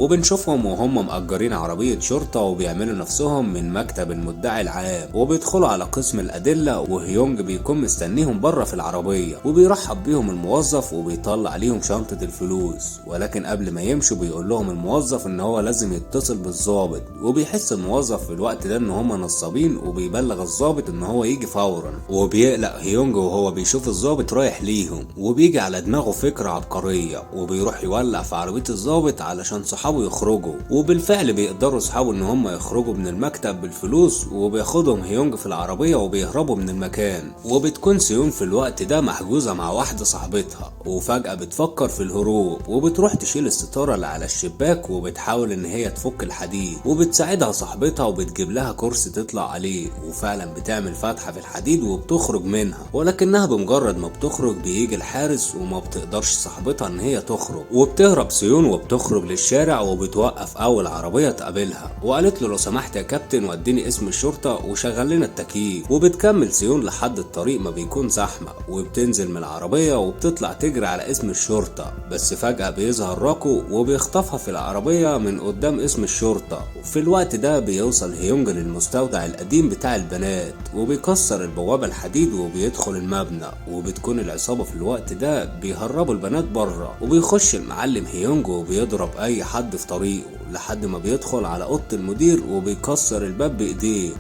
وبنشوفهم وهم مأجرين عربية شرطة وبيعملوا نفسهم من مكتب المدعي العام، وبيدخلوا على قسم الأدلة، وهيونج بيكون مستنيهم بره في العربية وبيرحب بيهم الموظف وبيطلع عليهم شنطة الفلوس. ولكن قبل ما يمشوا بيقول لهم الموظف ان هو لازم يتصل بالضابط، وبيحس الموظف في الوقت ده ان هم نصابين وبيبلغ الضابط ان هو يجي فورا. وبيقلق هيونج وهو بيشوف الضابط رايح ليهم، وبيجي على دماغه فكرة عبقرية وبيروح يولع في عربية الضابط علشان صحابه يخرجوا. وبالفعل بيقدروا صحابه ان هم يخرجوا من المكتب بالفلوس، وبياخدهم هيونج في العربية وبيهربوا من المكان. وبتكون سيون في الوقت ده محجوزة مع واحدة صاحبتها، وفجأة بتفكر في الهروب وبتروح تشيل الستارة اللي على الشباك وبتحاول ان هي تفك الحديد، وبتساعدها صاحبتها وبتجيب لها كرسي تطلع عليه، وفعلا بتعمل فتحة في الحديد وبتخرج منها. ولكنها بمجرد ما بتخرج بيجي الحارس وما بتقدرش صاحبتها ان هي تخرج، وبتهرب سيون وبتخرج للشارع وبتوقف اول عربية تقابلها وقالت له لو سمحت يا كابتن وديني اسم الشرطة وشغل لنا التكييف. وبتكمل سيون لحد الطريق ما بيكون زحمة، وبتنزل من العربية وبتطلع تجري على اسم الشرطة، بس فجأة بيظهر راكو وبيخطفها في العربية من قدام اسم الشرطة. وفي الوقت ده بيوصل هيونج للمستودع القديم بتاع البنات وبيكسر البوابة الحديد وبيدخل المبنى، وبتكون العصابة في الوقت ده بيهربوا البنات بره. وبيخش المعلم هيونج وبيضرب اي حد في طريقه لحد ما بيدخل على اوضة المدير وبيكسر الباب بايديه.